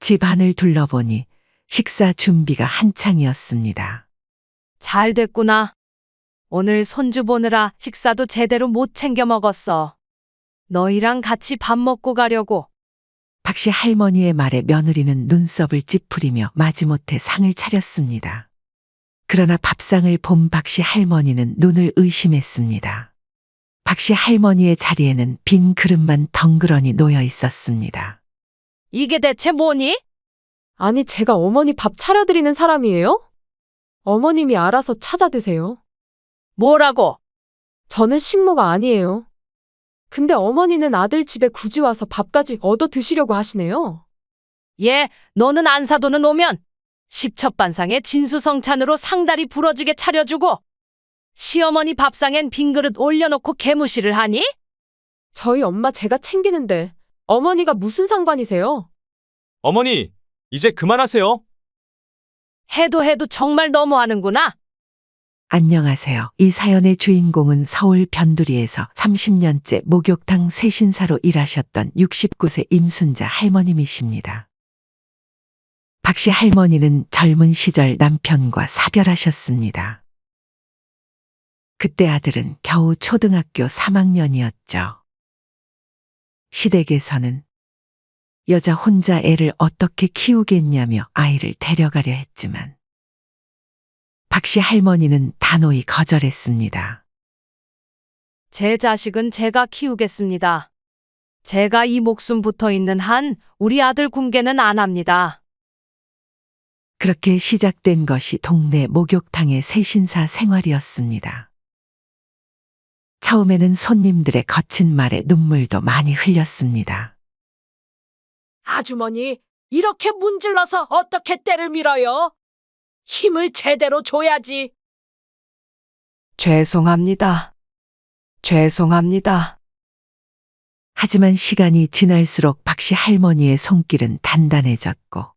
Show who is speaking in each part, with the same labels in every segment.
Speaker 1: 집 안을 둘러보니 식사 준비가 한창이었습니다.
Speaker 2: 잘 됐구나. 오늘 손주 보느라 식사도 제대로 못 챙겨 먹었어. 너희랑 같이 밥 먹고 가려고.
Speaker 1: 박씨 할머니의 말에 며느리는 눈썹을 찌푸리며 마지못해 상을 차렸습니다. 그러나 밥상을 본 박씨 할머니는 눈을 의심했습니다. 박씨 할머니의 자리에는 빈 그릇만 덩그러니 놓여 있었습니다.
Speaker 2: 이게 대체 뭐니?
Speaker 3: 아니, 제가 어머니 밥 차려드리는 사람이에요? 어머님이 알아서 찾아 드세요.
Speaker 2: 뭐라고?
Speaker 3: 저는 식모가 아니에요. 근데 어머니는 아들 집에 굳이 와서 밥까지 얻어 드시려고 하시네요.
Speaker 2: 예, 너는 안사도는 오면 십첩반상에 진수성찬으로 상다리 부러지게 차려주고 시어머니 밥상엔 빈 그릇 올려놓고 개무시를 하니?
Speaker 3: 저희 엄마 제가 챙기는데 어머니가 무슨 상관이세요?
Speaker 4: 어머니, 이제 그만하세요.
Speaker 2: 해도 정말 너무하는구나.
Speaker 1: 안녕하세요. 이 사연의 주인공은 서울 변두리에서 30년째 목욕탕 세신사로 일하셨던 69세 임순자 할머님이십니다. 박씨 할머니는 젊은 시절 남편과 사별하셨습니다. 그때 아들은 겨우 초등학교 3학년이었죠. 시댁에서는 여자 혼자 애를 어떻게 키우겠냐며 아이를 데려가려 했지만 박씨 할머니는 단호히 거절했습니다.
Speaker 2: 제 자식은 제가 키우겠습니다. 제가 이 목숨 붙어 있는 한 우리 아들 궁계는 안 합니다.
Speaker 1: 그렇게 시작된 것이 동네 목욕탕의 세신사 생활이었습니다. 처음에는 손님들의 거친 말에 눈물도 많이 흘렸습니다.
Speaker 5: 아주머니, 이렇게 문질러서 어떻게 때를 밀어요? 힘을 제대로 줘야지.
Speaker 2: 죄송합니다. 죄송합니다.
Speaker 1: 하지만 시간이 지날수록 박씨 할머니의 손길은 단단해졌고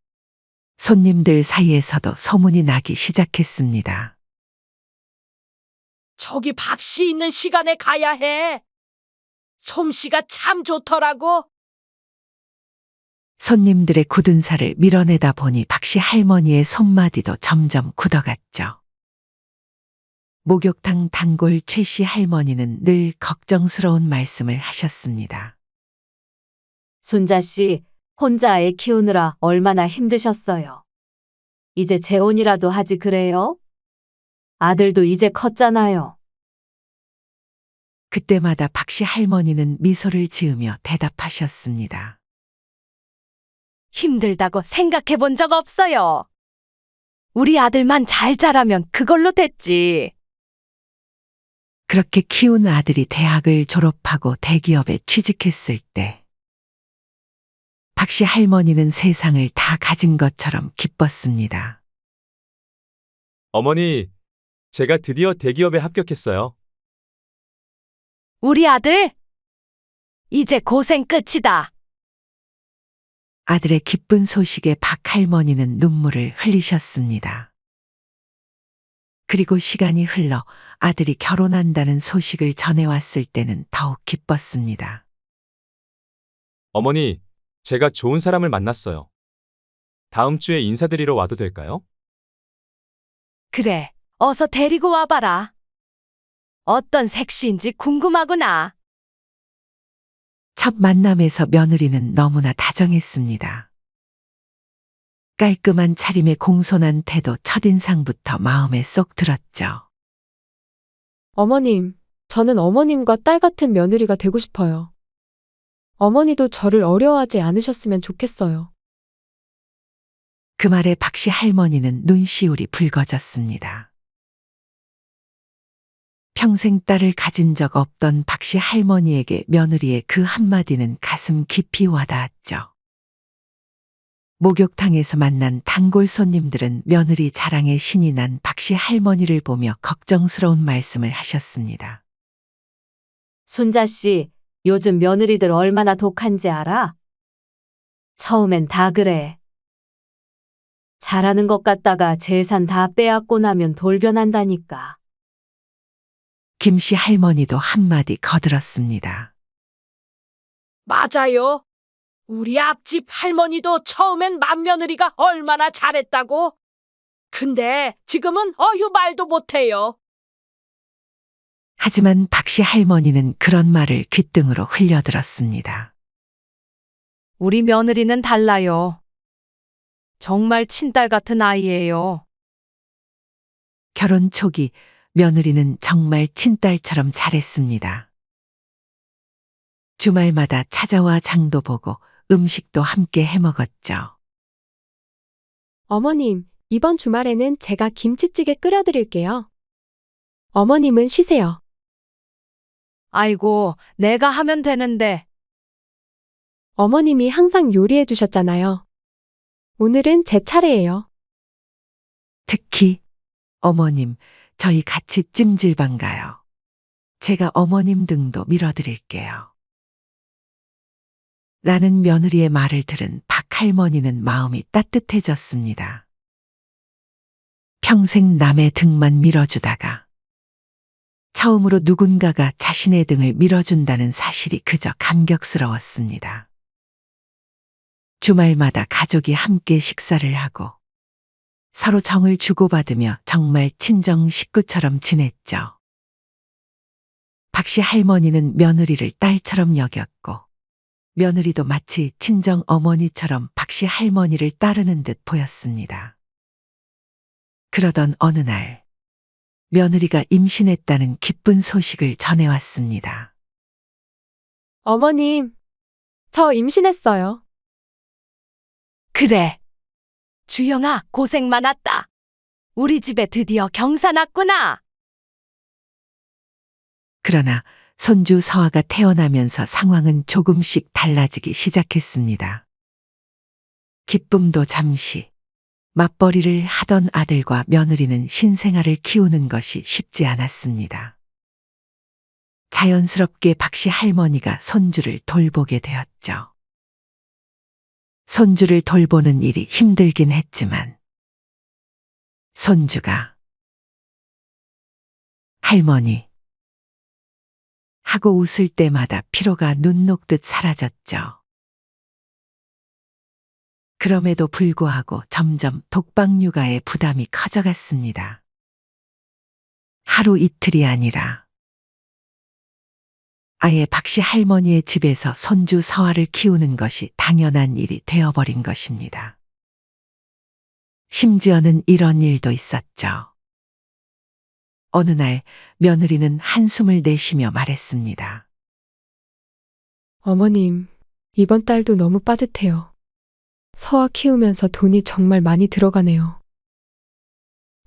Speaker 1: 손님들 사이에서도 소문이 나기 시작했습니다.
Speaker 5: 저기 박씨 있는 시간에 가야 해. 솜씨가 참 좋더라고.
Speaker 1: 손님들의 굳은 살을 밀어내다 보니 박씨 할머니의 손마디도 점점 굳어갔죠. 목욕탕 단골 최씨 할머니는 늘 걱정스러운 말씀을 하셨습니다.
Speaker 6: 순자 씨, 혼자 애 키우느라 얼마나 힘드셨어요. 이제 재혼이라도 하지 그래요? 아들도 이제 컸잖아요.
Speaker 1: 그때마다 박씨 할머니는 미소를 지으며 대답하셨습니다.
Speaker 2: 힘들다고 생각해 본 적 없어요. 우리 아들만 잘 자라면 그걸로 됐지.
Speaker 1: 그렇게 키운 아들이 대학을 졸업하고 대기업에 취직했을 때 박씨 할머니는 세상을 다 가진 것처럼 기뻤습니다.
Speaker 4: 어머니, 제가 드디어 대기업에 합격했어요.
Speaker 2: 우리 아들, 이제 고생 끝이다.
Speaker 1: 아들의 기쁜 소식에 박 할머니는 눈물을 흘리셨습니다. 그리고 시간이 흘러 아들이 결혼한다는 소식을 전해왔을 때는 더욱 기뻤습니다.
Speaker 4: 어머니, 제가 좋은 사람을 만났어요. 다음 주에 인사드리러 와도 될까요?
Speaker 2: 그래, 어서 데리고 와봐라. 어떤 색시인지 궁금하구나.
Speaker 1: 첫 만남에서 며느리는 너무나 다정했습니다. 깔끔한 차림에 공손한 태도 첫인상부터 마음에 쏙 들었죠.
Speaker 3: 어머님, 저는 어머님과 딸 같은 며느리가 되고 싶어요. 어머니도 저를 어려워하지 않으셨으면 좋겠어요.
Speaker 1: 그 말에 박씨 할머니는 눈시울이 붉어졌습니다. 평생 딸을 가진 적 없던 박씨 할머니에게 며느리의 그 한마디는 가슴 깊이 와닿았죠. 목욕탕에서 만난 단골 손님들은 며느리 자랑에 신이 난 박씨 할머니를 보며 걱정스러운 말씀을 하셨습니다.
Speaker 6: 순자 씨, 요즘 며느리들 얼마나 독한지 알아? 처음엔 다 그래. 잘하는 것 같다가 재산 다 빼앗고 나면 돌변한다니까.
Speaker 1: 김씨 할머니도 한마디 거들었습니다.
Speaker 5: 맞아요. 우리 앞집 할머니도 처음엔 맏며느리가 얼마나 잘했다고. 근데 지금은 어휴 말도 못해요.
Speaker 1: 하지만 박씨 할머니는 그런 말을 귓등으로 흘려들었습니다.
Speaker 2: 우리 며느리는 달라요. 정말 친딸 같은 아이예요.
Speaker 1: 결혼 초기 며느리는 정말 친딸처럼 잘했습니다. 주말마다 찾아와 장도 보고 음식도 함께 해먹었죠.
Speaker 3: 어머님, 이번 주말에는 제가 김치찌개 끓여드릴게요. 어머님은 쉬세요.
Speaker 2: 아이고, 내가 하면 되는데.
Speaker 3: 어머님이 항상 요리해 주셨잖아요. 오늘은 제 차례예요.
Speaker 1: 특히 어머님, 저희 같이 찜질방 가요. 제가 어머님 등도 밀어드릴게요. 라는 며느리의 말을 들은 박 할머니는 마음이 따뜻해졌습니다. 평생 남의 등만 밀어주다가 처음으로 누군가가 자신의 등을 밀어준다는 사실이 그저 감격스러웠습니다. 주말마다 가족이 함께 식사를 하고 서로 정을 주고받으며 정말 친정 식구처럼 지냈죠. 박씨 할머니는 며느리를 딸처럼 여겼고 며느리도 마치 친정 어머니처럼 박씨 할머니를 따르는 듯 보였습니다. 그러던 어느 날 며느리가 임신했다는 기쁜 소식을 전해왔습니다.
Speaker 3: 어머님, 저 임신했어요.
Speaker 2: 그래. 주영아, 고생 많았다. 우리 집에 드디어 경사 났구나.
Speaker 1: 그러나 손주 서아가 태어나면서 상황은 조금씩 달라지기 시작했습니다. 기쁨도 잠시, 맞벌이를 하던 아들과 며느리는 신생아를 키우는 것이 쉽지 않았습니다. 자연스럽게 박씨 할머니가 손주를 돌보게 되었죠. 손주를 돌보는 일이 힘들긴 했지만 손주가 할머니 하고 웃을 때마다 피로가 눈 녹듯 사라졌죠. 그럼에도 불구하고 점점 독박 육아의 부담이 커져갔습니다. 하루 이틀이 아니라 아예 박씨 할머니의 집에서 손주 서아를 키우는 것이 당연한 일이 되어버린 것입니다. 심지어는 이런 일도 있었죠. 어느 날 며느리는 한숨을 내쉬며 말했습니다.
Speaker 3: 어머님, 이번 달도 너무 빠듯해요. 서아 키우면서 돈이 정말 많이 들어가네요.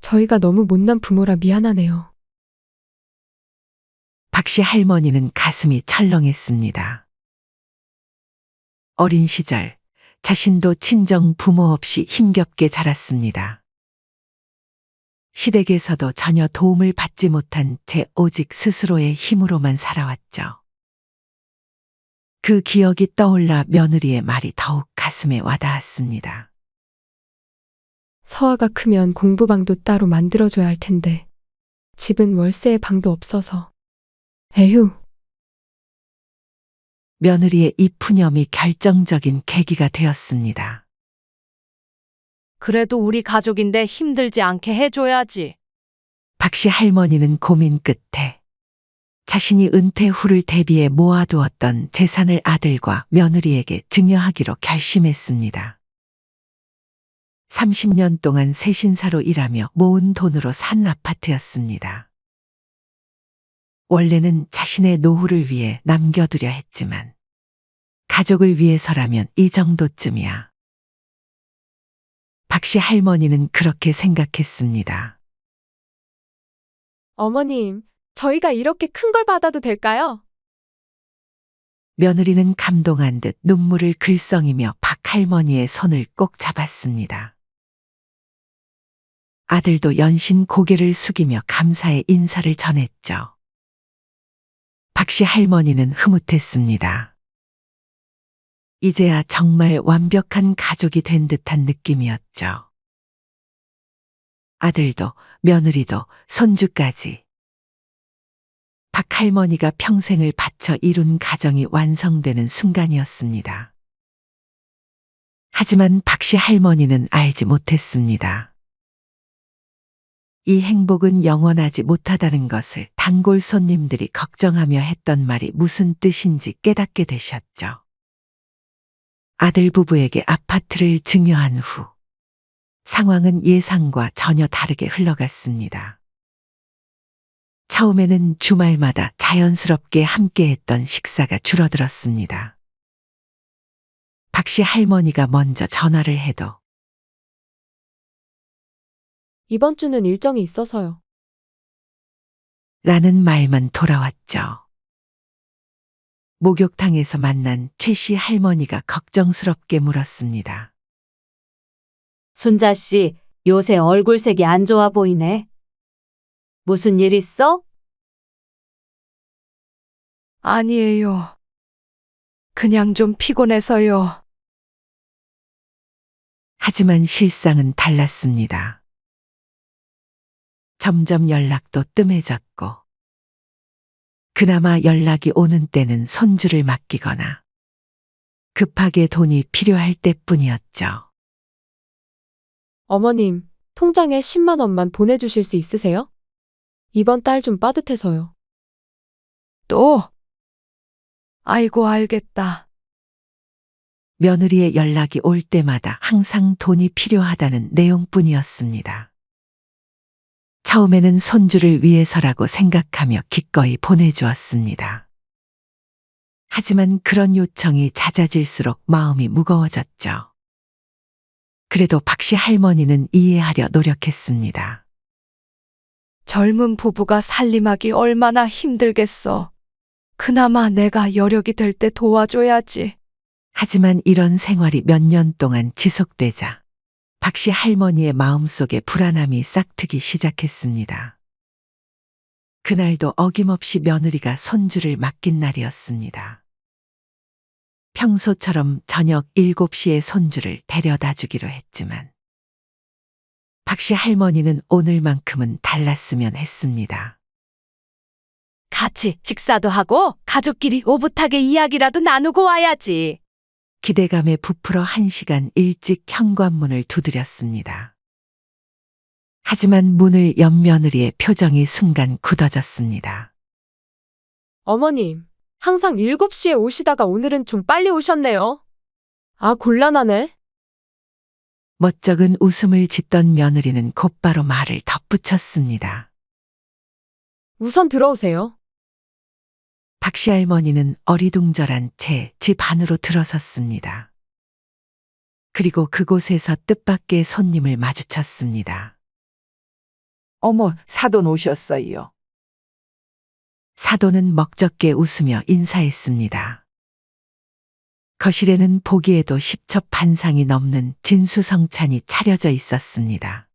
Speaker 3: 저희가 너무 못난 부모라 미안하네요.
Speaker 1: 박씨 할머니는 가슴이 철렁했습니다. 어린 시절 자신도 친정 부모 없이 힘겹게 자랐습니다. 시댁에서도 전혀 도움을 받지 못한 채 오직 스스로의 힘으로만 살아왔죠. 그 기억이 떠올라 며느리의 말이 더욱 가슴에 와닿았습니다.
Speaker 3: 서아가 크면 공부방도 따로 만들어줘야 할 텐데 집은 월세에 방도 없어서. 에휴.
Speaker 1: 며느리의 이 푸념이 결정적인 계기가 되었습니다.
Speaker 2: 그래도 우리 가족인데 힘들지 않게 해줘야지.
Speaker 1: 박씨 할머니는 고민 끝에 자신이 은퇴 후를 대비해 모아두었던 재산을 아들과 며느리에게 증여하기로 결심했습니다. 30년 동안 세신사로 일하며 모은 돈으로 산 아파트였습니다. 원래는 자신의 노후를 위해 남겨두려 했지만 가족을 위해서라면 이 정도쯤이야. 박씨 할머니는 그렇게 생각했습니다.
Speaker 3: 어머님, 저희가 이렇게 큰 걸 받아도 될까요?
Speaker 1: 며느리는 감동한 듯 눈물을 글썽이며 박 할머니의 손을 꼭 잡았습니다. 아들도 연신 고개를 숙이며 감사의 인사를 전했죠. 박씨 할머니는 흐뭇했습니다. 이제야 정말 완벽한 가족이 된 듯한 느낌이었죠. 아들도 며느리도 손주까지. 박 할머니가 평생을 바쳐 이룬 가정이 완성되는 순간이었습니다. 하지만 박씨 할머니는 알지 못했습니다. 이 행복은 영원하지 못하다는 것을 단골 손님들이 걱정하며 했던 말이 무슨 뜻인지 깨닫게 되셨죠. 아들 부부에게 아파트를 증여한 후 상황은 예상과 전혀 다르게 흘러갔습니다. 처음에는 주말마다 자연스럽게 함께했던 식사가 줄어들었습니다. 박씨 할머니가 먼저 전화를 해도
Speaker 3: 이번 주는 일정이 있어서요.
Speaker 1: 라는 말만 돌아왔죠. 목욕탕에서 만난 최 씨 할머니가 걱정스럽게 물었습니다.
Speaker 6: 순자 씨, 요새 얼굴색이 안 좋아 보이네. 무슨 일 있어?
Speaker 2: 아니에요. 그냥 좀 피곤해서요.
Speaker 1: 하지만 실상은 달랐습니다. 점점 연락도 뜸해졌고 그나마 연락이 오는 때는 손주를 맡기거나 급하게 돈이 필요할 때뿐이었죠.
Speaker 3: 어머님, 통장에 10만 원만 보내주실 수 있으세요? 이번 달 좀 빠듯해서요.
Speaker 2: 또? 아이고, 알겠다.
Speaker 1: 며느리의 연락이 올 때마다 항상 돈이 필요하다는 내용뿐이었습니다. 처음에는 손주를 위해서라고 생각하며 기꺼이 보내주었습니다. 하지만 그런 요청이 잦아질수록 마음이 무거워졌죠. 그래도 박씨 할머니는 이해하려 노력했습니다.
Speaker 2: 젊은 부부가 살림하기 얼마나 힘들겠어. 그나마 내가 여력이 될 때 도와줘야지.
Speaker 1: 하지만 이런 생활이 몇 년 동안 지속되자 박씨 할머니의 마음속에 불안함이 싹트기 시작했습니다. 그날도 어김없이 며느리가 손주를 맡긴 날이었습니다. 평소처럼 저녁 7시에 손주를 데려다 주기로 했지만 박씨 할머니는 오늘만큼은 달랐으면 했습니다.
Speaker 2: 같이 식사도 하고 가족끼리 오붓하게 이야기라도 나누고 와야지.
Speaker 1: 기대감에 부풀어 1시간 일찍 현관문을 두드렸습니다. 하지만 문을 연 며느리의 표정이 순간 굳어졌습니다.
Speaker 3: 어머님, 항상 7시에 오시다가 오늘은 좀 빨리 오셨네요. 아, 곤란하네.
Speaker 1: 멋쩍은 웃음을 짓던 며느리는 곧바로 말을 덧붙였습니다.
Speaker 3: 우선 들어오세요.
Speaker 1: 박씨 할머니는 어리둥절한 채 집 안으로 들어섰습니다. 그리고 그곳에서 뜻밖의 손님을 마주쳤습니다.
Speaker 5: 어머, 사돈 오셨어요.
Speaker 1: 사돈은 먹적게 웃으며 인사했습니다. 거실에는 보기에도 10첩 반상이 넘는 진수성찬이 차려져 있었습니다.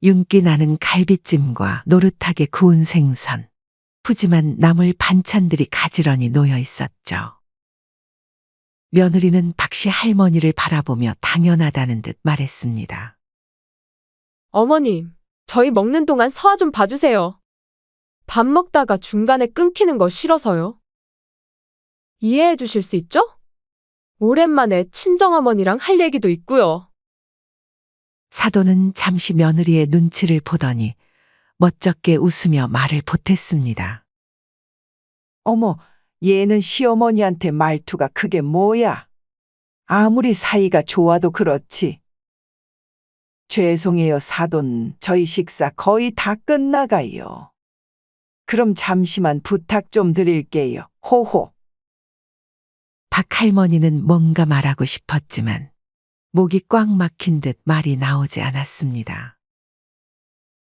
Speaker 1: 윤기 나는 갈비찜과 노릇하게 구운 생선, 푸짐한 나물 반찬들이 가지런히 놓여 있었죠. 며느리는 박씨 할머니를 바라보며 당연하다는 듯 말했습니다.
Speaker 3: 어머님, 저희 먹는 동안 서화 좀 봐주세요. 밥 먹다가 중간에 끊기는 거 싫어서요. 이해해 주실 수 있죠? 오랜만에 친정어머니랑 할 얘기도 있고요.
Speaker 1: 사돈은 잠시 며느리의 눈치를 보더니 멋쩍게 웃으며 말을 보탰습니다.
Speaker 5: 어머, 얘는 시어머니한테 말투가 그게 뭐야? 아무리 사이가 좋아도 그렇지. 죄송해요, 사돈. 저희 식사 거의 다 끝나가요. 그럼 잠시만 부탁 좀 드릴게요. 호호.
Speaker 1: 박 할머니는 뭔가 말하고 싶었지만 목이 꽉 막힌 듯 말이 나오지 않았습니다.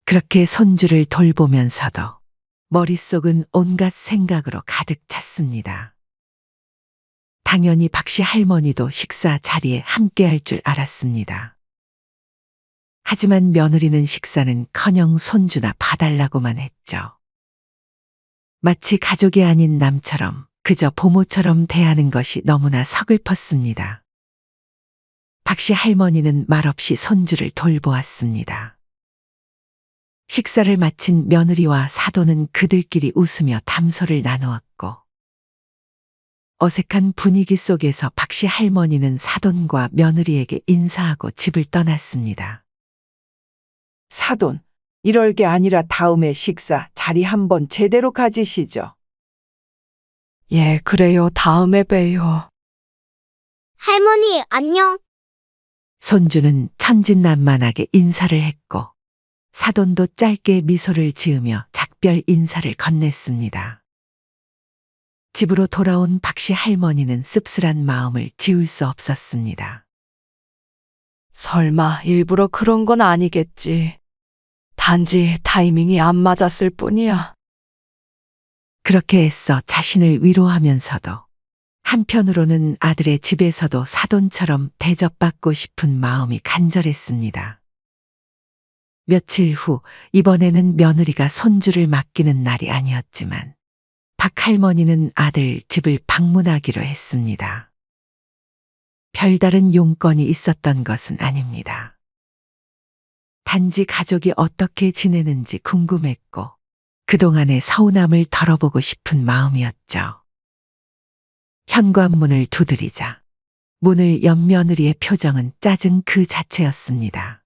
Speaker 1: 그렇게 손주를 돌보면서도 머릿속은 온갖 생각으로 가득 찼습니다. 당연히 박씨 할머니도 식사 자리에 함께할 줄 알았습니다. 하지만 며느리는 식사는커녕 손주나 봐달라고만 했죠. 마치 가족이 아닌 남처럼 그저 보모처럼 대하는 것이 너무나 서글펐습니다. 박씨 할머니는 말없이 손주를 돌보았습니다. 식사를 마친 며느리와 사돈은 그들끼리 웃으며 담소를 나누었고 어색한 분위기 속에서 박씨 할머니는 사돈과 며느리에게 인사하고 집을 떠났습니다.
Speaker 7: 사돈, 이럴 게 아니라 다음에 식사 자리 한번 제대로 가지시죠.
Speaker 2: 예, 그래요. 다음에 봬요.
Speaker 8: 할머니, 안녕.
Speaker 1: 손주는 천진난만하게 인사를 했고 사돈도 짧게 미소를 지으며 작별 인사를 건넸습니다. 집으로 돌아온 박씨 할머니는 씁쓸한 마음을 지울 수 없었습니다.
Speaker 2: 설마 일부러 그런 건 아니겠지. 단지 타이밍이 안 맞았을 뿐이야.
Speaker 1: 그렇게 애써 자신을 위로하면서도 한편으로는 아들의 집에서도 사돈처럼 대접받고 싶은 마음이 간절했습니다. 며칠 후 이번에는 며느리가 손주를 맡기는 날이 아니었지만 박 할머니는 아들 집을 방문하기로 했습니다. 별다른 용건이 있었던 것은 아닙니다. 단지 가족이 어떻게 지내는지 궁금했고 그동안의 서운함을 덜어보고 싶은 마음이었죠. 현관문을 두드리자 문을 연 며느리의 표정은 짜증 그 자체였습니다.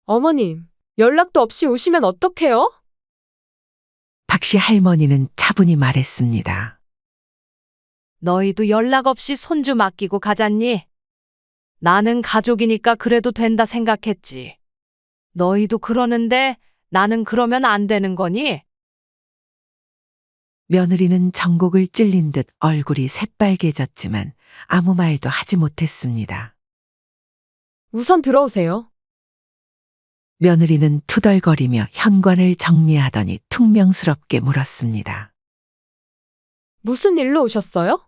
Speaker 3: 어머님, 연락도 없이 오시면 어떡해요?
Speaker 1: 박씨 할머니는 차분히 말했습니다.
Speaker 2: 너희도 연락 없이 손주 맡기고 가잖니? 나는 가족이니까 그래도 된다 생각했지. 너희도 그러는데 나는 그러면 안 되는 거니?
Speaker 1: 며느리는 전곡을 찔린 듯 얼굴이 새빨개졌지만 아무 말도 하지 못했습니다.
Speaker 3: 우선 들어오세요.
Speaker 1: 며느리는 투덜거리며 현관을 정리하더니 퉁명스럽게 물었습니다.
Speaker 3: 무슨 일로 오셨어요?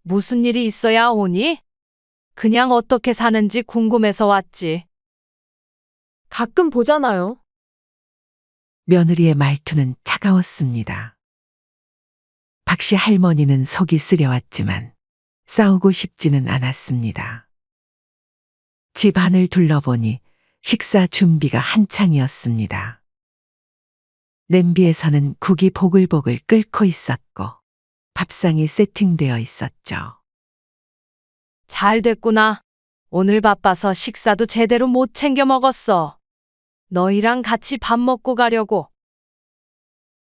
Speaker 2: 무슨 일이 있어야 오니? 그냥 어떻게 사는지 궁금해서 왔지.
Speaker 3: 가끔 보잖아요.
Speaker 1: 며느리의 말투는 차가웠습니다. 박씨 할머니는 속이 쓰려왔지만 싸우고 싶지는 않았습니다. 집 안을 둘러보니 식사 준비가 한창이었습니다. 냄비에서는 국이 보글보글 끓고 있었고 밥상이 세팅되어 있었죠.
Speaker 2: 잘 됐구나. 오늘 바빠서 식사도 제대로 못 챙겨 먹었어. 너희랑 같이 밥 먹고 가려고.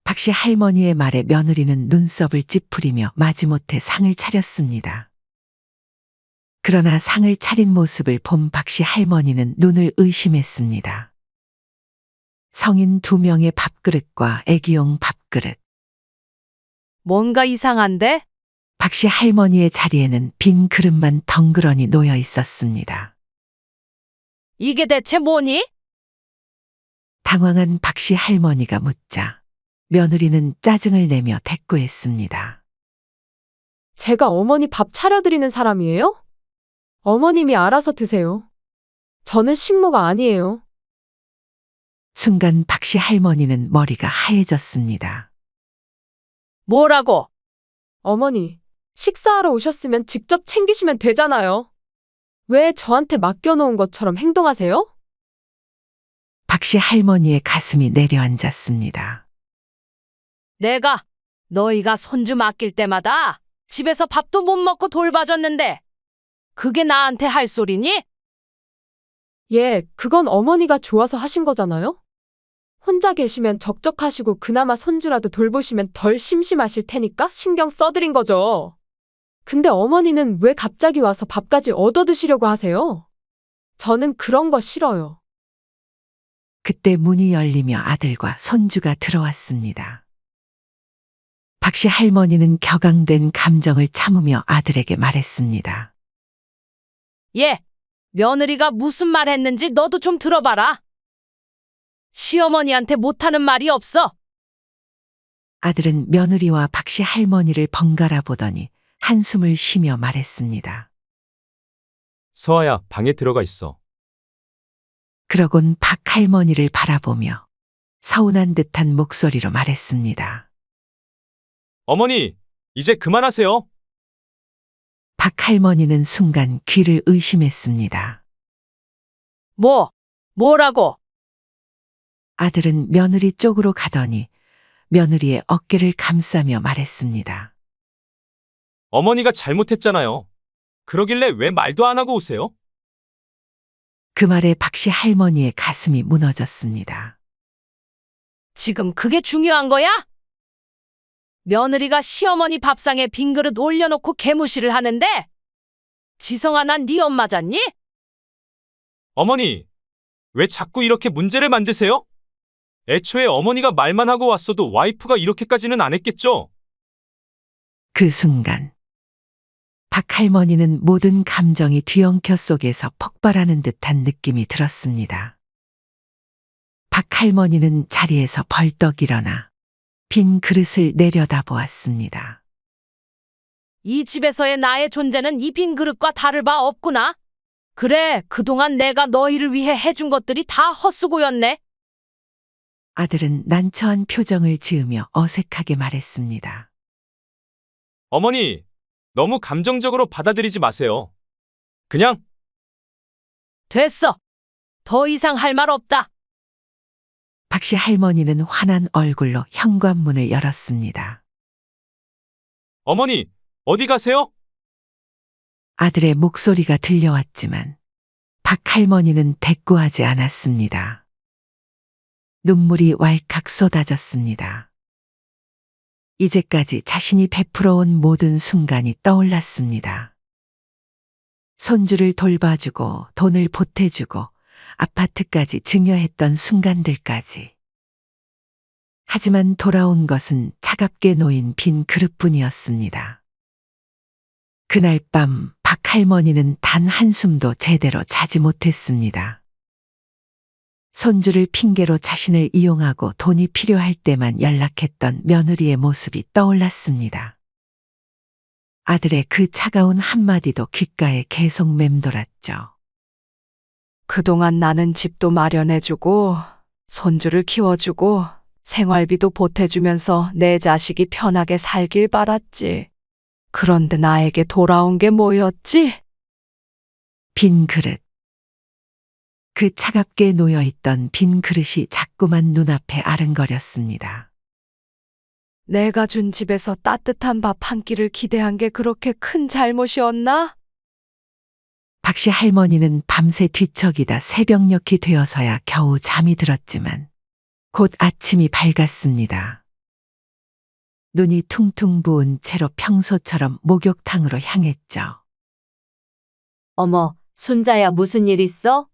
Speaker 1: 박씨 할머니의 말에 며느리는 눈썹을 찌푸리며 마지못해 상을 차렸습니다. 그러나 상을 차린 모습을 본 박씨 할머니는 눈을 의심했습니다. 성인 2명의 밥그릇과 애기용 밥그릇.
Speaker 2: 뭔가 이상한데?
Speaker 1: 박씨 할머니의 자리에는 빈 그릇만 덩그러니 놓여 있었습니다.
Speaker 2: 이게 대체 뭐니?
Speaker 1: 당황한 박씨 할머니가 묻자 며느리는 짜증을 내며 대꾸했습니다.
Speaker 3: 제가 어머니 밥 차려드리는 사람이에요? 어머님이 알아서 드세요. 저는 식모가 아니에요.
Speaker 1: 순간 박씨 할머니는 머리가 하얘졌습니다.
Speaker 2: 뭐라고?
Speaker 3: 어머니, 식사하러 오셨으면 직접 챙기시면 되잖아요. 왜 저한테 맡겨놓은 것처럼 행동하세요?
Speaker 1: 박씨 할머니의 가슴이 내려앉았습니다.
Speaker 2: 내가 너희가 손주 맡길 때마다 집에서 밥도 못 먹고 돌봐줬는데 그게 나한테 할 소리니?
Speaker 3: 예, 그건 어머니가 좋아서 하신 거잖아요? 혼자 계시면 적적하시고 그나마 손주라도 돌보시면 덜 심심하실 테니까 신경 써드린 거죠. 근데 어머니는 왜 갑자기 와서 밥까지 얻어드시려고 하세요? 저는 그런 거 싫어요.
Speaker 1: 그때 문이 열리며 아들과 손주가 들어왔습니다. 박씨 할머니는 격앙된 감정을 참으며 아들에게 말했습니다.
Speaker 2: 예, 며느리가 무슨 말 했는지 너도 좀 들어봐라. 시어머니한테 못하는 말이 없어.
Speaker 1: 아들은 며느리와 박씨 할머니를 번갈아 보더니 한숨을 쉬며 말했습니다.
Speaker 4: 서아야, 방에 들어가 있어.
Speaker 1: 그러곤 박 할머니를 바라보며 서운한 듯한 목소리로 말했습니다.
Speaker 4: 어머니, 이제 그만하세요.
Speaker 1: 박 할머니는 순간 귀를 의심했습니다.
Speaker 2: 뭐라고?
Speaker 1: 아들은 며느리 쪽으로 가더니 며느리의 어깨를 감싸며 말했습니다.
Speaker 4: 어머니가 잘못했잖아요. 그러길래 왜 말도 안 하고 오세요?
Speaker 1: 그 말에 박씨 할머니의 가슴이 무너졌습니다.
Speaker 2: 지금 그게 중요한 거야? 며느리가 시어머니 밥상에 빈 그릇 올려놓고 개무시를 하는데? 지성아, 난 네 엄마잖니?
Speaker 4: 어머니, 왜 자꾸 이렇게 문제를 만드세요? 애초에 어머니가 말만 하고 왔어도 와이프가 이렇게까지는 안 했겠죠?
Speaker 1: 그 순간 박 할머니는 모든 감정이 뒤엉켜 속에서 폭발하는 듯한 느낌이 들었습니다. 박 할머니는 자리에서 벌떡 일어나 빈 그릇을 내려다보았습니다.
Speaker 2: 이 집에서의 나의 존재는 이 빈 그릇과 다를 바 없구나. 그래, 그동안 내가 너희를 위해 해준 것들이 다 헛수고였네.
Speaker 1: 아들은 난처한 표정을 지으며 어색하게 말했습니다.
Speaker 4: 어머니, 너무 감정적으로 받아들이지 마세요. 그냥
Speaker 2: 됐어. 더 이상 할 말 없다.
Speaker 1: 박씨 할머니는 환한 얼굴로 현관문을 열었습니다.
Speaker 4: 어머니, 어디 가세요?
Speaker 1: 아들의 목소리가 들려왔지만 박 할머니는 대꾸하지 않았습니다. 눈물이 왈칵 쏟아졌습니다. 이제까지 자신이 베풀어온 모든 순간이 떠올랐습니다. 손주를 돌봐주고 돈을 보태주고 아파트까지 증여했던 순간들까지. 하지만 돌아온 것은 차갑게 놓인 빈 그릇뿐이었습니다. 그날 밤 박 할머니는 단 한숨도 제대로 자지 못했습니다. 손주를 핑계로 자신을 이용하고 돈이 필요할 때만 연락했던 며느리의 모습이 떠올랐습니다. 아들의 그 차가운 한마디도 귓가에 계속 맴돌았죠.
Speaker 2: 그동안 나는 집도 마련해주고, 손주를 키워주고, 생활비도 보태주면서 내 자식이 편하게 살길 바랐지. 그런데 나에게 돌아온 게 뭐였지?
Speaker 1: 빈 그릇. 그 차갑게 놓여있던 빈 그릇이 자꾸만 눈앞에 아른거렸습니다.
Speaker 2: 내가 준 집에서 따뜻한 밥 한 끼를 기대한 게 그렇게 큰 잘못이었나?
Speaker 1: 박씨 할머니는 밤새 뒤척이다 새벽녘이 되어서야 겨우 잠이 들었지만 곧 아침이 밝았습니다. 눈이 퉁퉁 부은 채로 평소처럼 목욕탕으로 향했죠.
Speaker 6: 어머, 순자야, 무슨 일 있어?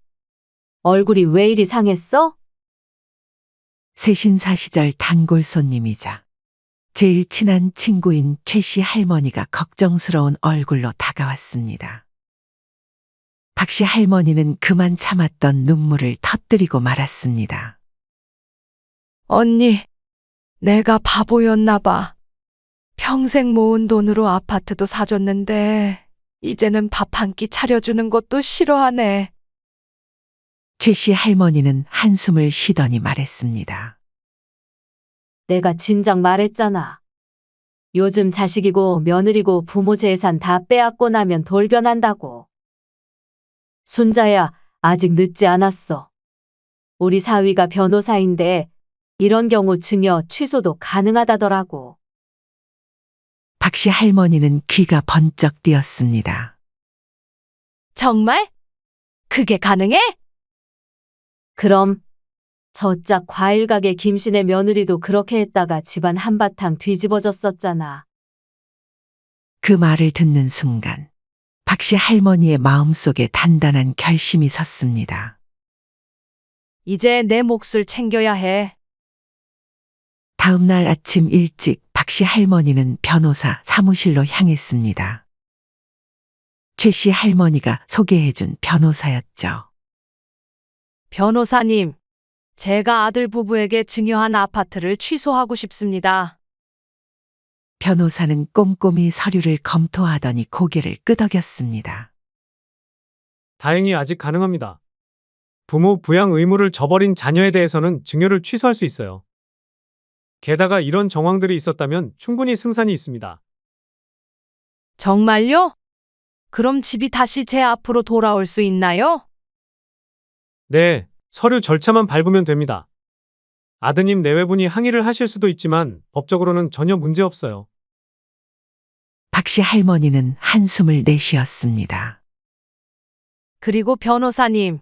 Speaker 6: 얼굴이 왜 이리 상했어?
Speaker 1: 세신사 시절 단골 손님이자 제일 친한 친구인 최씨 할머니가 걱정스러운 얼굴로 다가왔습니다. 박씨 할머니는 그만 참았던 눈물을 터뜨리고 말았습니다.
Speaker 2: 언니, 내가 바보였나 봐. 평생 모은 돈으로 아파트도 사줬는데, 이제는 밥 한 끼 차려주는 것도 싫어하네.
Speaker 1: 최씨 할머니는 한숨을 쉬더니 말했습니다.
Speaker 6: 내가 진작 말했잖아. 요즘 자식이고 며느리고 부모 재산 다 빼앗고 나면 돌변한다고. 순자야, 아직 늦지 않았어. 우리 사위가 변호사인데 이런 경우 증여 취소도 가능하다더라고.
Speaker 1: 박씨 할머니는 귀가 번쩍 뜨였습니다.
Speaker 2: 정말? 그게 가능해?
Speaker 6: 그럼 저짝 과일 가게 김씨네 며느리도 그렇게 했다가 집안 한바탕 뒤집어졌었잖아.
Speaker 1: 그 말을 듣는 순간 박씨 할머니의 마음속에 단단한 결심이 섰습니다.
Speaker 2: 이제 내 몫을 챙겨야 해.
Speaker 1: 다음 날 아침 일찍 박씨 할머니는 변호사 사무실로 향했습니다. 최씨 할머니가 소개해준 변호사였죠.
Speaker 2: 변호사님, 제가 아들 부부에게 증여한 아파트를 취소하고 싶습니다.
Speaker 1: 변호사는 꼼꼼히 서류를 검토하더니 고개를 끄덕였습니다.
Speaker 9: 다행히 아직 가능합니다. 부모 부양 의무를 저버린 자녀에 대해서는 증여를 취소할 수 있어요. 게다가 이런 정황들이 있었다면 충분히 승산이 있습니다.
Speaker 2: 정말요? 그럼 집이 다시 제 앞으로 돌아올 수 있나요?
Speaker 9: 네, 서류 절차만 밟으면 됩니다. 아드님 내외분이 항의를 하실 수도 있지만 법적으로는 전혀 문제 없어요.
Speaker 1: 박씨 할머니는 한숨을 내쉬었습니다.
Speaker 2: 그리고 변호사님,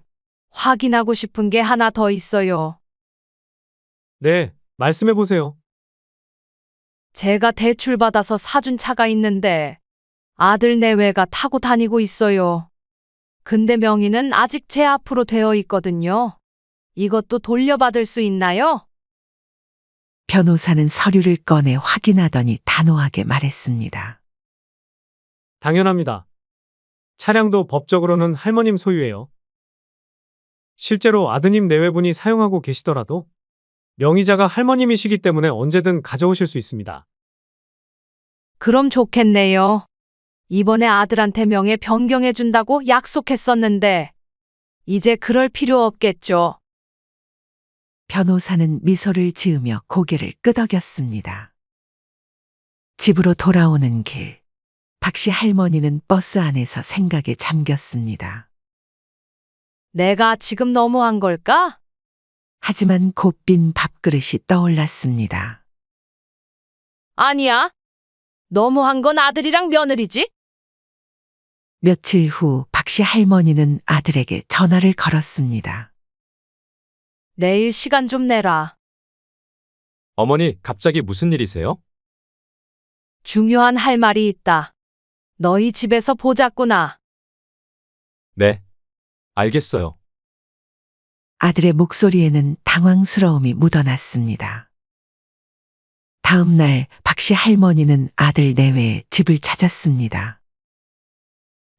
Speaker 2: 확인하고 싶은 게 하나 더 있어요.
Speaker 9: 네, 말씀해 보세요.
Speaker 2: 제가 대출받아서 사준 차가 있는데 아들 내외가 타고 다니고 있어요. 근데 명의는 아직 제 앞으로 되어 있거든요. 이것도 돌려받을 수 있나요?
Speaker 1: 변호사는 서류를 꺼내 확인하더니 단호하게 말했습니다.
Speaker 9: 당연합니다. 차량도 법적으로는 할머님 소유예요. 실제로 아드님 내외분이 사용하고 계시더라도 명의자가 할머님이시기 때문에 언제든 가져오실 수 있습니다.
Speaker 2: 그럼 좋겠네요. 이번에 아들한테 명예 변경해준다고 약속했었는데, 이제 그럴 필요 없겠죠.
Speaker 1: 변호사는 미소를 지으며 고개를 끄덕였습니다. 집으로 돌아오는 길, 박씨 할머니는 버스 안에서 생각에 잠겼습니다.
Speaker 2: 내가 지금 너무한 걸까?
Speaker 1: 하지만 곧 빈 밥그릇이 떠올랐습니다.
Speaker 2: 아니야. 너무한 건 아들이랑 며느리지?
Speaker 1: 며칠 후 박씨 할머니는 아들에게 전화를 걸었습니다.
Speaker 2: 내일 시간 좀 내라.
Speaker 4: 어머니, 갑자기 무슨 일이세요?
Speaker 2: 중요한 할 말이 있다. 너희 집에서 보자꾸나.
Speaker 4: 네. 알겠어요.
Speaker 1: 아들의 목소리에는 당황스러움이 묻어났습니다. 다음 날 박씨 할머니는 아들 내외의 집을 찾았습니다.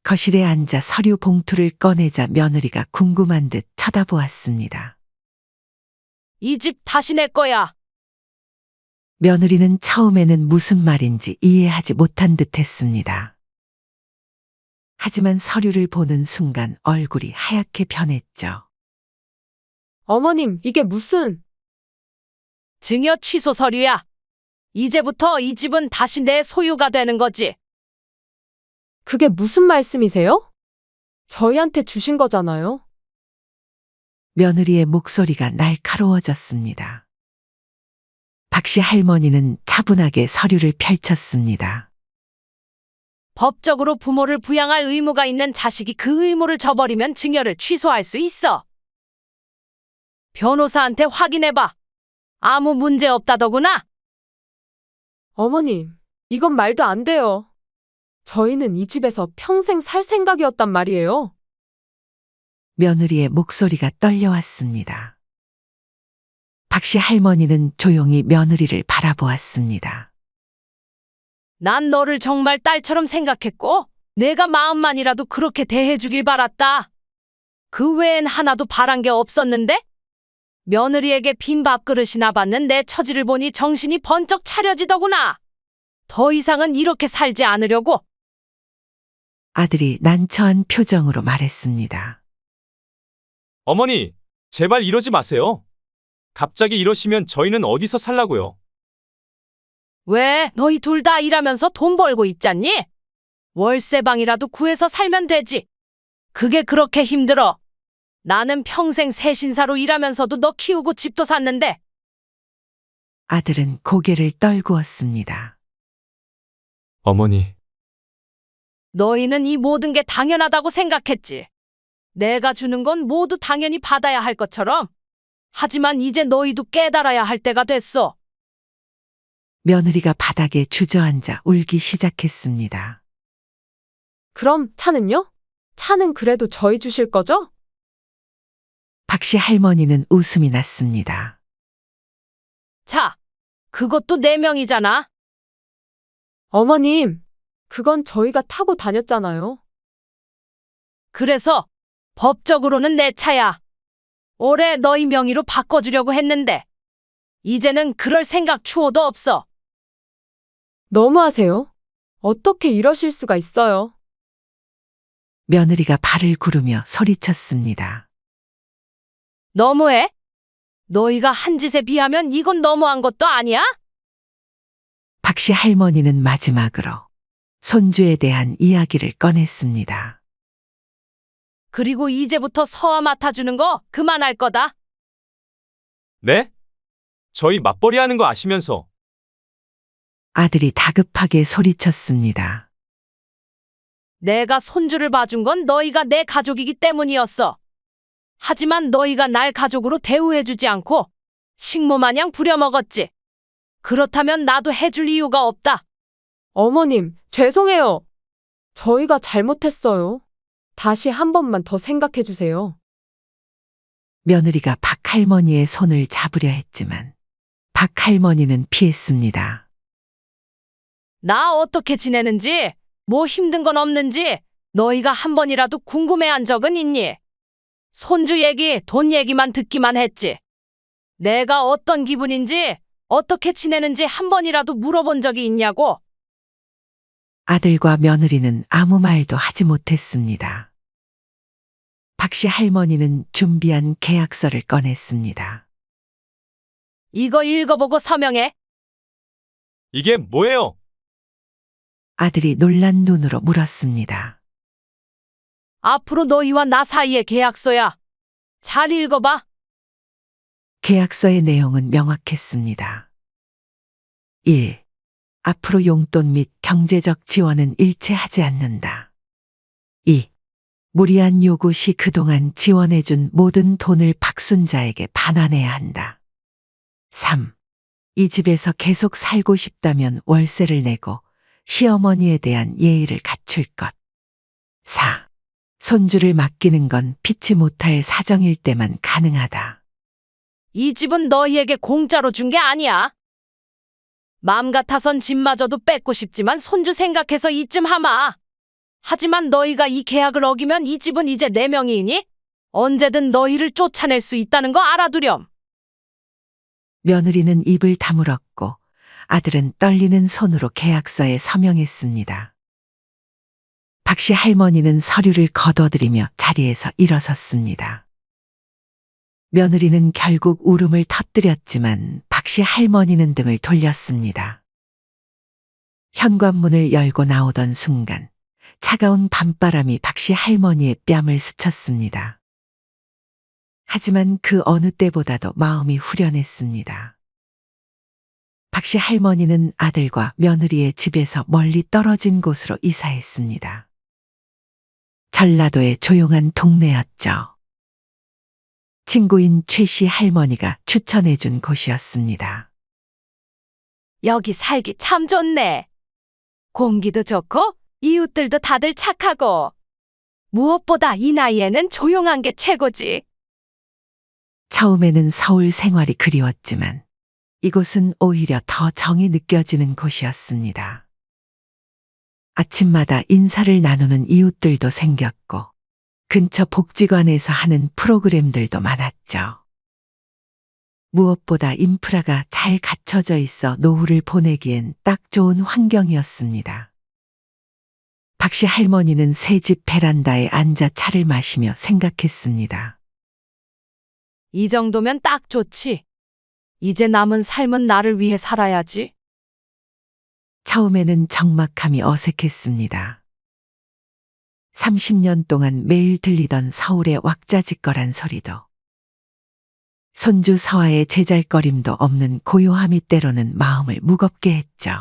Speaker 1: 거실에 앉아 서류 봉투를 꺼내자 며느리가 궁금한 듯 쳐다보았습니다.
Speaker 2: 이 집 다시 내 거야.
Speaker 1: 며느리는 처음에는 무슨 말인지 이해하지 못한 듯 했습니다. 하지만 서류를 보는 순간 얼굴이 하얗게 변했죠.
Speaker 3: 어머님, 이게 무슨...
Speaker 2: 증여 취소 서류야. 이제부터 이 집은 다시 내 소유가 되는 거지.
Speaker 3: 그게 무슨 말씀이세요? 저희한테 주신 거잖아요.
Speaker 1: 며느리의 목소리가 날카로워졌습니다. 박씨 할머니는 차분하게 서류를 펼쳤습니다.
Speaker 2: 법적으로 부모를 부양할 의무가 있는 자식이 그 의무를 저버리면 증여를 취소할 수 있어. 변호사한테 확인해봐. 아무 문제 없다더구나.
Speaker 3: 어머님, 이건 말도 안 돼요. 저희는 이 집에서 평생 살 생각이었단 말이에요.
Speaker 1: 며느리의 목소리가 떨려왔습니다. 박씨 할머니는 조용히 며느리를 바라보았습니다.
Speaker 2: 난 너를 정말 딸처럼 생각했고, 내가 마음만이라도 그렇게 대해주길 바랐다. 그 외엔 하나도 바란 게 없었는데? 며느리에게 빈 밥그릇이나 받는 내 처지를 보니 정신이 번쩍 차려지더구나. 더 이상은 이렇게 살지 않으려고.
Speaker 1: 아들이 난처한 표정으로 말했습니다.
Speaker 4: 어머니, 제발 이러지 마세요. 갑자기 이러시면 저희는 어디서 살라고요?
Speaker 2: 왜 너희 둘 다 일하면서 돈 벌고 있잖니? 월세방이라도 구해서 살면 되지. 그게 그렇게 힘들어. 나는 평생 새신사로 일하면서도 너 키우고 집도 샀는데.
Speaker 1: 아들은 고개를 떨구었습니다.
Speaker 4: 어머니,
Speaker 2: 너희는 이 모든 게 당연하다고 생각했지. 내가 주는 건 모두 당연히 받아야 할 것처럼. 하지만 이제 너희도 깨달아야 할 때가 됐어.
Speaker 1: 며느리가 바닥에 주저앉아 울기 시작했습니다.
Speaker 3: 그럼 차는요? 차는 그래도 저희 주실 거죠?
Speaker 1: 박씨 할머니는 웃음이 났습니다.
Speaker 2: 자, 그것도 내 명이잖아.
Speaker 3: 어머님, 그건 저희가 타고 다녔잖아요.
Speaker 2: 그래서 법적으로는 내 차야. 올해 너희 명의로 바꿔주려고 했는데 이제는 그럴 생각 추호도 없어.
Speaker 3: 너무하세요. 어떻게 이러실 수가 있어요?
Speaker 1: 며느리가 발을 구르며 소리쳤습니다.
Speaker 2: 너무해? 너희가 한 짓에 비하면 이건 너무한 것도 아니야?
Speaker 1: 박씨 할머니는 마지막으로 손주에 대한 이야기를 꺼냈습니다.
Speaker 2: 그리고 이제부터 서화 맡아주는 거 그만할 거다.
Speaker 4: 네? 저희 맞벌이 하는 거 아시면서.
Speaker 1: 아들이 다급하게 소리쳤습니다.
Speaker 2: 내가 손주를 봐준 건 너희가 내 가족이기 때문이었어. 하지만 너희가 날 가족으로 대우해주지 않고 식모 마냥 부려먹었지. 그렇다면 나도 해줄 이유가 없다.
Speaker 3: 어머님, 죄송해요. 저희가 잘못했어요. 다시 한 번만 더 생각해 주세요.
Speaker 1: 며느리가 박할머니의 손을 잡으려 했지만 박할머니는 피했습니다.
Speaker 2: 나 어떻게 지내는지, 뭐 힘든 건 없는지 너희가 한 번이라도 궁금해한 적은 있니? 손주 얘기, 돈 얘기만 듣기만 했지. 내가 어떤 기분인지, 어떻게 지내는지 한 번이라도 물어본 적이 있냐고.
Speaker 1: 아들과 며느리는 아무 말도 하지 못했습니다. 박씨 할머니는 준비한 계약서를 꺼냈습니다.
Speaker 2: 이거 읽어보고 서명해.
Speaker 4: 이게 뭐예요?
Speaker 1: 아들이 놀란 눈으로 물었습니다.
Speaker 2: 앞으로 너희와 나 사이의 계약서야. 잘 읽어봐.
Speaker 1: 계약서의 내용은 명확했습니다. 1. 앞으로 용돈 및 경제적 지원은 일체하지 않는다. 2. 무리한 요구 시 그동안 지원해준 모든 돈을 박순자에게 반환해야 한다. 3. 이 집에서 계속 살고 싶다면 월세를 내고 시어머니에 대한 예의를 갖출 것. 4. 손주를 맡기는 건 피치 못할 사정일 때만 가능하다.
Speaker 2: 이 집은 너희에게 공짜로 준 게 아니야. 맘 같아선 집마저도 뺏고 싶지만 손주 생각해서 이쯤 하마. 하지만 너희가 이 계약을 어기면 이 집은 이제 내 명의이니 언제든 너희를 쫓아낼 수 있다는 거 알아두렴.
Speaker 1: 며느리는 입을 다물었고 아들은 떨리는 손으로 계약서에 서명했습니다. 박씨 할머니는 서류를 거둬들이며 자리에서 일어섰습니다. 며느리는 결국 울음을 터뜨렸지만 박씨 할머니는 등을 돌렸습니다. 현관문을 열고 나오던 순간 차가운 밤바람이 박씨 할머니의 뺨을 스쳤습니다. 하지만 그 어느 때보다도 마음이 후련했습니다. 박씨 할머니는 아들과 며느리의 집에서 멀리 떨어진 곳으로 이사했습니다. 전라도의 조용한 동네였죠. 친구인 최씨 할머니가 추천해준 곳이었습니다.
Speaker 2: 여기 살기 참 좋네. 공기도 좋고 이웃들도 다들 착하고 무엇보다 이 나이에는 조용한 게 최고지.
Speaker 1: 처음에는 서울 생활이 그리웠지만 이곳은 오히려 더 정이 느껴지는 곳이었습니다. 아침마다 인사를 나누는 이웃들도 생겼고 근처 복지관에서 하는 프로그램들도 많았죠. 무엇보다 인프라가 잘 갖춰져 있어 노후를 보내기엔 딱 좋은 환경이었습니다. 박씨 할머니는 새 집 베란다에 앉아 차를 마시며 생각했습니다.
Speaker 2: 이 정도면 딱 좋지. 이제 남은 삶은 나를 위해 살아야지.
Speaker 1: 처음에는 적막함이 어색했습니다. 30년 동안 매일 들리던 서울의 왁자지껄한 소리도 손주 서아의 제잘거림도 없는 고요함이 때로는 마음을 무겁게 했죠.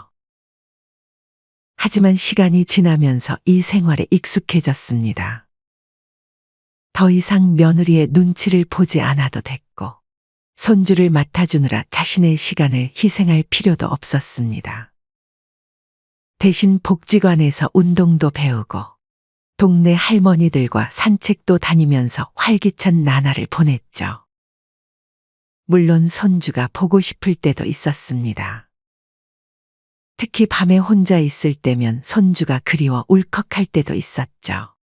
Speaker 1: 하지만 시간이 지나면서 이 생활에 익숙해졌습니다. 더 이상 며느리의 눈치를 보지 않아도 됐고 손주를 맡아주느라 자신의 시간을 희생할 필요도 없었습니다. 대신 복지관에서 운동도 배우고 동네 할머니들과 산책도 다니면서 활기찬 나날을 보냈죠. 물론 손주가 보고 싶을 때도 있었습니다. 특히 밤에 혼자 있을 때면 손주가 그리워 울컥할 때도 있었죠.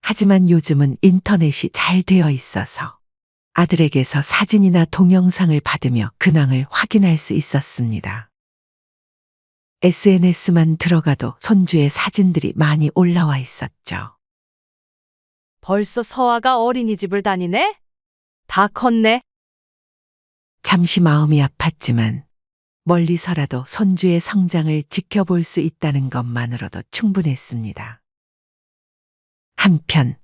Speaker 1: 하지만 요즘은 인터넷이 잘 되어 있어서 아들에게서 사진이나 동영상을 받으며 근황을 확인할 수 있었습니다. SNS만 들어가도 손주의 사진들이 많이 올라와 있었죠.
Speaker 2: 벌써 서아가 어린이집을 다니네? 다 컸네.
Speaker 1: 잠시 마음이 아팠지만 멀리서라도 손주의 성장을 지켜볼 수 있다는 것만으로도 충분했습니다. 한편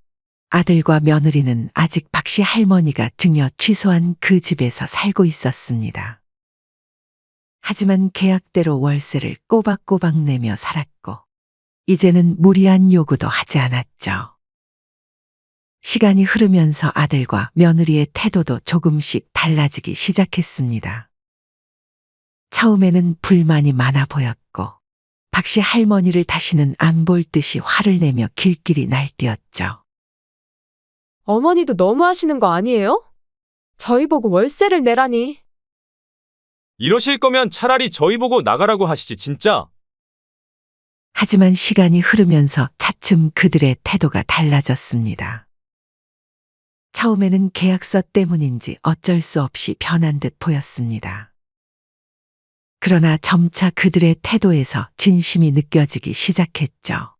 Speaker 1: 아들과 며느리는 아직 박씨 할머니가 증여 취소한 그 집에서 살고 있었습니다. 하지만 계약대로 월세를 꼬박꼬박 내며 살았고 이제는 무리한 요구도 하지 않았죠. 시간이 흐르면서 아들과 며느리의 태도도 조금씩 달라지기 시작했습니다. 처음에는 불만이 많아 보였고 박씨 할머니를 다시는 안 볼 듯이 화를 내며 길길이 날뛰었죠.
Speaker 3: 어머니도 너무 하시는 거 아니에요? 저희 보고 월세를 내라니.
Speaker 4: 이러실 거면 차라리 저희 보고 나가라고 하시지, 진짜.
Speaker 1: 하지만 시간이 흐르면서 차츰 그들의 태도가 달라졌습니다. 처음에는 계약서 때문인지 어쩔 수 없이 변한 듯 보였습니다. 그러나 점차 그들의 태도에서 진심이 느껴지기 시작했죠.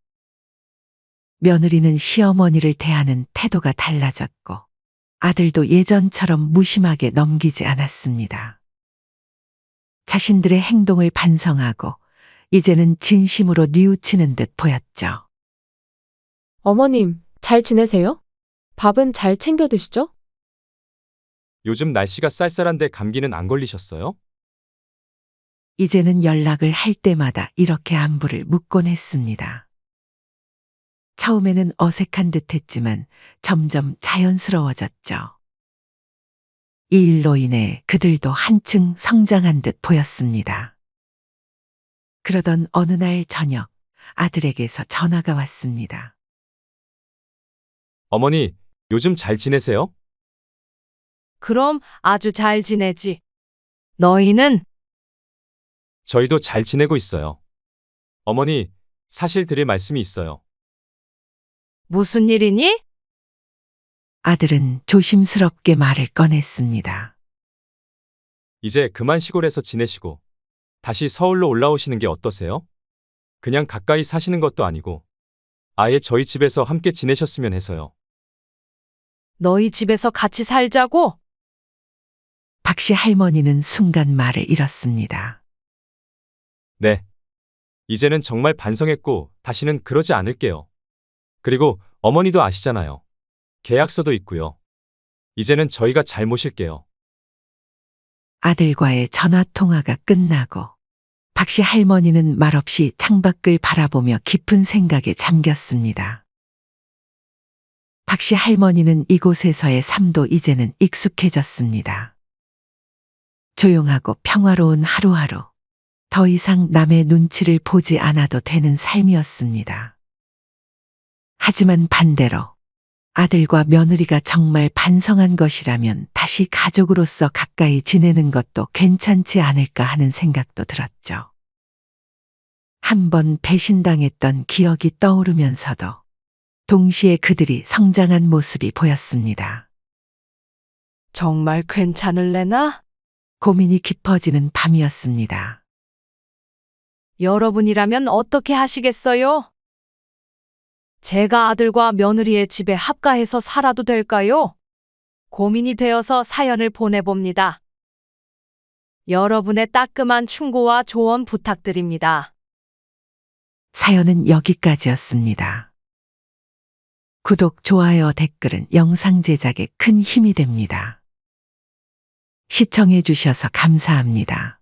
Speaker 1: 며느리는 시어머니를 대하는 태도가 달라졌고 아들도 예전처럼 무심하게 넘기지 않았습니다. 자신들의 행동을 반성하고 이제는 진심으로 뉘우치는 듯 보였죠.
Speaker 3: 어머님, 잘 지내세요? 밥은 잘 챙겨 드시죠?
Speaker 4: 요즘 날씨가 쌀쌀한데 감기는 안 걸리셨어요?
Speaker 1: 이제는 연락을 할 때마다 이렇게 안부를 묻곤 했습니다. 처음에는 어색한 듯 했지만 점점 자연스러워졌죠. 이 일로 인해 그들도 한층 성장한 듯 보였습니다. 그러던 어느 날 저녁 아들에게서 전화가 왔습니다.
Speaker 4: 어머니, 요즘 잘 지내세요?
Speaker 2: 그럼 아주 잘 지내지. 너희는?
Speaker 4: 저희도 잘 지내고 있어요. 어머니, 사실 드릴 말씀이 있어요.
Speaker 2: 무슨 일이니?
Speaker 1: 아들은 조심스럽게 말을 꺼냈습니다.
Speaker 4: 이제 그만 시골에서 지내시고 다시 서울로 올라오시는 게 어떠세요? 그냥 가까이 사시는 것도 아니고 아예 저희 집에서 함께 지내셨으면 해서요.
Speaker 2: 너희 집에서 같이 살자고?
Speaker 1: 박씨 할머니는 순간 말을 잃었습니다.
Speaker 4: 네. 이제는 정말 반성했고 다시는 그러지 않을게요. 그리고 어머니도 아시잖아요. 계약서도 있고요. 이제는 저희가 잘 모실게요.
Speaker 1: 아들과의 전화통화가 끝나고 박씨 할머니는 말없이 창밖을 바라보며 깊은 생각에 잠겼습니다. 박씨 할머니는 이곳에서의 삶도 이제는 익숙해졌습니다. 조용하고 평화로운 하루하루. 더 이상 남의 눈치를 보지 않아도 되는 삶이었습니다. 하지만 반대로 아들과 며느리가 정말 반성한 것이라면 다시 가족으로서 가까이 지내는 것도 괜찮지 않을까 하는 생각도 들었죠. 한번 배신당했던 기억이 떠오르면서도 동시에 그들이 성장한 모습이 보였습니다.
Speaker 2: 정말 괜찮을래나?
Speaker 1: 고민이 깊어지는 밤이었습니다.
Speaker 2: 여러분이라면 어떻게 하시겠어요? 제가 아들과 며느리의 집에 합가해서 살아도 될까요? 고민이 되어서 사연을 보내봅니다. 여러분의 따끔한 충고와 조언 부탁드립니다.
Speaker 1: 사연은 여기까지였습니다. 구독, 좋아요, 댓글은 영상 제작에 큰 힘이 됩니다. 시청해 주셔서 감사합니다.